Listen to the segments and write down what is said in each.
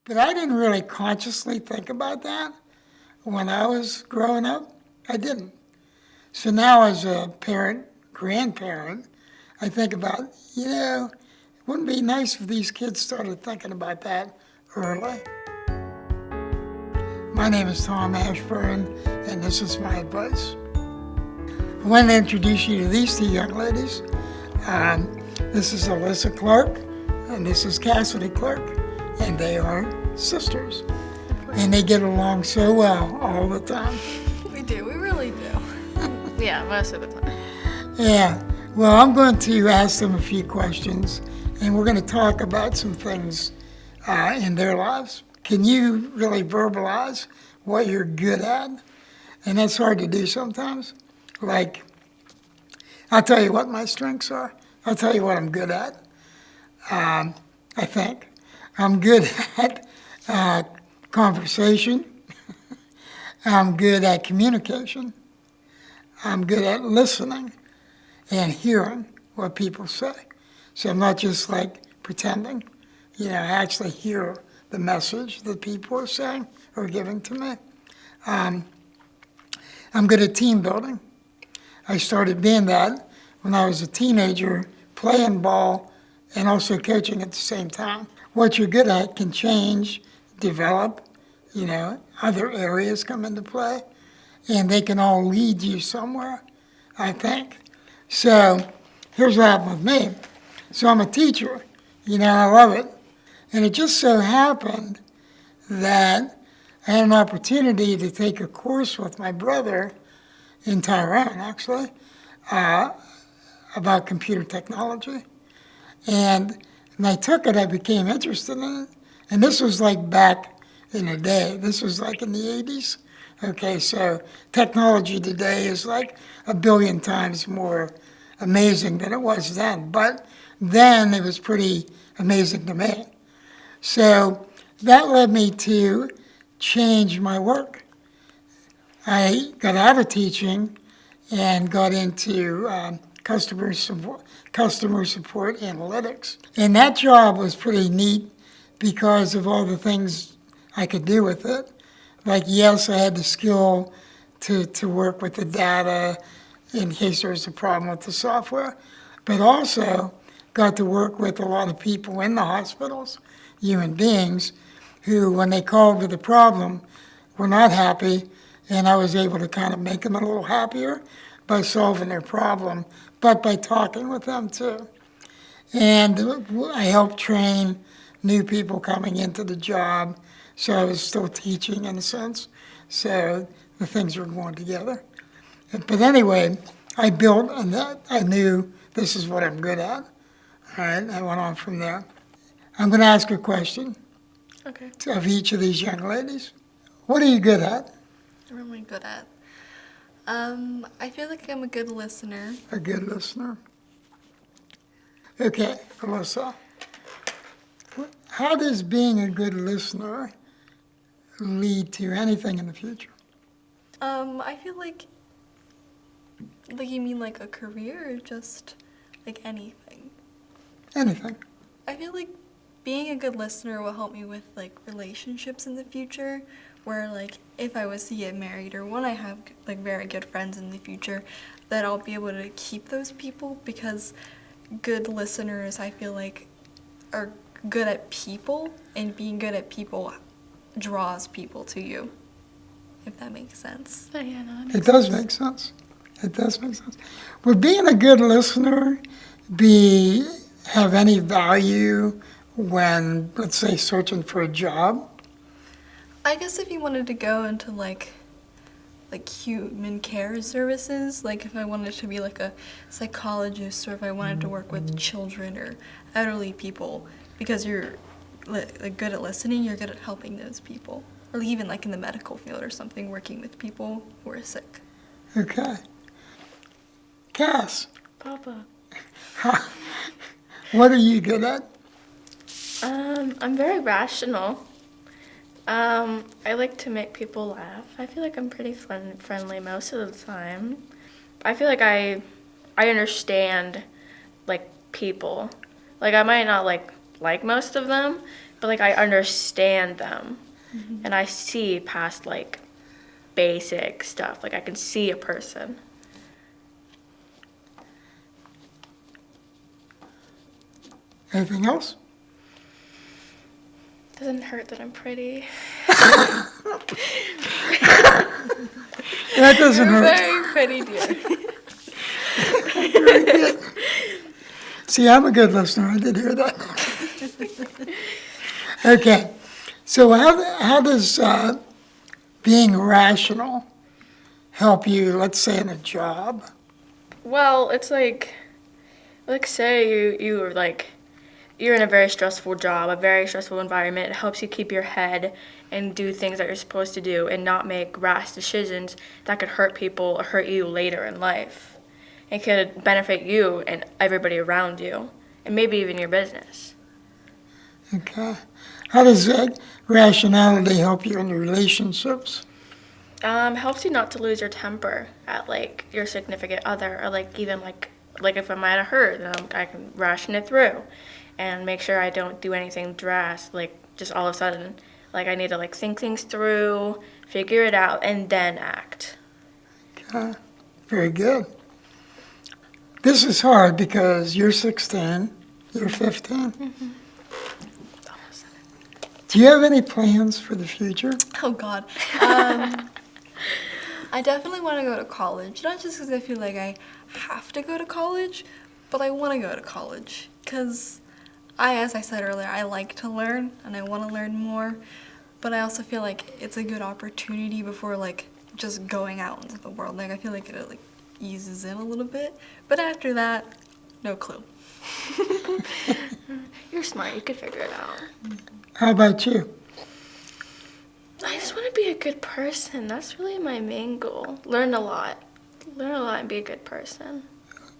But I didn't really consciously think about that when I was growing up. I didn't. So now as a parent, grandparent, I think about, wouldn't it be nice if these kids started thinking about that early? My name is Tom Ashburn, and this is my advice. I want to introduce you to these two young ladies. This is Alyssa Clark, and this is Cassidy Clark, and they are sisters. And they get along so well all the time. We do, we really do. Yeah, most of the time. Yeah, well, I'm going to ask them a few questions, and we're going to talk about some things in their lives. Can you really verbalize what you're good at? And that's hard to do sometimes. Like, I'll tell you what my strengths are. I'll tell you what I'm good at. I think I'm good at conversation. I'm good at communication. I'm good at listening and hearing what people say. So I'm not just like pretending. I actually hear the message that people are saying or giving to me. I'm good at team building. I started being that when I was a teenager, playing ball and also coaching at the same time. What you're good at can change, develop, other areas come into play, and they can all lead you somewhere, I think. So here's what happened with me. So I'm a teacher, I love it. And it just so happened that I had an opportunity to take a course with my brother in Tyrone, actually, about computer technology. And when I took it, I became interested in it. And this was like back in the day. This was like in the 80s. Okay, so technology today is like a billion times more amazing than it was then. But then it was pretty amazing to me. So that led me to change my work. I got out of teaching and got into customer support analytics. And that job was pretty neat because of all the things I could do with it. Like, yes, I had the skill to work with the data in case there was a problem with the software, but also got to work with a lot of people in the hospitals, human beings, who, when they called with a problem, were not happy, and I was able to kind of make them a little happier by solving their problem, but by talking with them too. And I helped train new people coming into the job, so I was still teaching in a sense, so the things were going together. But anyway, I built, and I knew this is what I'm good at. All right, I went on from there. I'm going to ask a question of each of these young ladies. What are you good at? I'm really good at. I feel like I'm a good listener. A good listener. Okay, Alyssa. How does being a good listener lead to anything in the future? I feel like you mean like a career or just like anything? Anything. I feel like being a good listener will help me with like relationships in the future, where like if I was to get married or when I have like very good friends in the future, that I'll be able to keep those people, because good listeners, I feel like, are good at people, and being good at people draws people to you, if that makes sense. Oh, yeah, no, It does make sense. It does make sense. Would being a good listener have any value when, let's say, searching for a job? I guess if you wanted to go into like human care services, like if I wanted to be like a psychologist, or if I wanted to work with children or elderly people, because you're like good at listening, you're good at helping those people. Or even like in the medical field or something, working with people who are sick. Okay. Cass, Papa. what are you good at? I'm very rational. I like to make people laugh. I feel like I'm pretty friendly most of the time. I feel like I understand, like, people. Like, I might not like most of them, but feel like I understand them, and I see past like basic stuff. Like I can see a person. Anything else? Doesn't hurt that I'm pretty. That doesn't You're hurt. very pretty, dear. Very good. See, I'm a good listener. I did hear that. Okay. So how does being rational help you, let's say, in a job? Well, it's like say you're like, you're in a very stressful job, a very stressful environment. It helps you keep your head and do things that you're supposed to do and not make rash decisions that could hurt people or hurt you later in life. It could benefit you and everybody around you, and maybe even your business. Okay. How does that rationality help you in your relationships? Helps you not to lose your temper at like your significant other, or like even like if I'm at a hurt, then I can ration it through, and make sure I don't do anything drastic, like just all of a sudden. Like I need to like think things through, figure it out, and then act. Okay. Very good. This is hard because you're 16, you're 15. Mm-hmm. Do you have any plans for the future? Oh God. I definitely want to go to college. Not just because I feel like I have to go to college, but I want to go to college. Because as I said earlier, I like to learn and I want to learn more. But I also feel like it's a good opportunity before like just going out into the world. Like I feel like it like eases in a little bit. But after that, no clue. You're smart. You could figure it out. How about you? I just want to be a good person. That's really my main goal. Learn a lot and be a good person.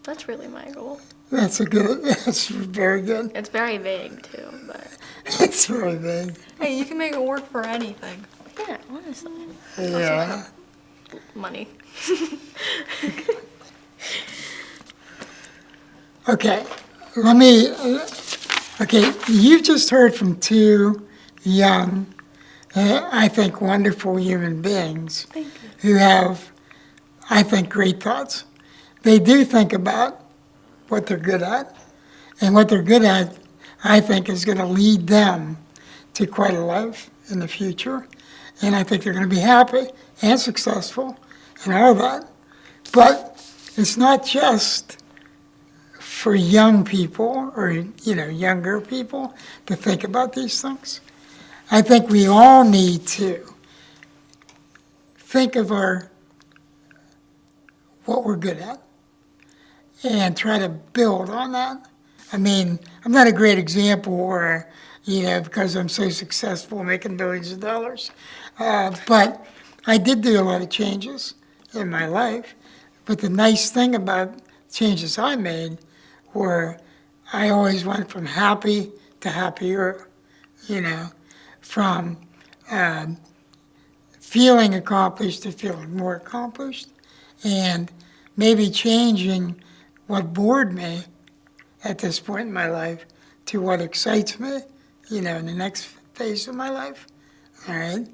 That's really my goal. That's very good. It's very vague too, but It's very big. Hey, you can make it work for anything. yeah, honestly. Yeah. Money. Okay, you've just heard from two young, I think, wonderful human beings Thank you. who have, I think, great thoughts. They do think about what they're good at, and what they're good at, I think, is going to lead them to quite a life in the future, and I think they're going to be happy and successful and all that. But it's not just for young people or, younger people to think about these things. I think we all need to think of what we're good at and try to build on that. I mean, I'm not a great example where, because I'm so successful making billions of dollars. But I did do a lot of changes in my life. But the nice thing about changes I made were I always went from happy to happier, from feeling accomplished to feeling more accomplished, and maybe changing what bored me at this point in my life to what excites me, in the next phase of my life. All right.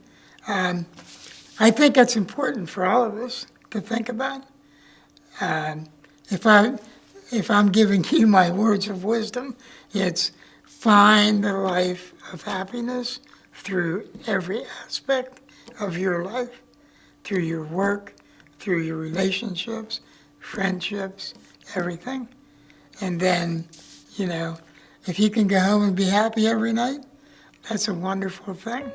I think that's important for all of us to think about. If I'm giving you my words of wisdom, it's find the life of happiness through every aspect of your life, through your work, through your relationships, friendships, everything. And then, if you can go home and be happy every night, that's a wonderful thing.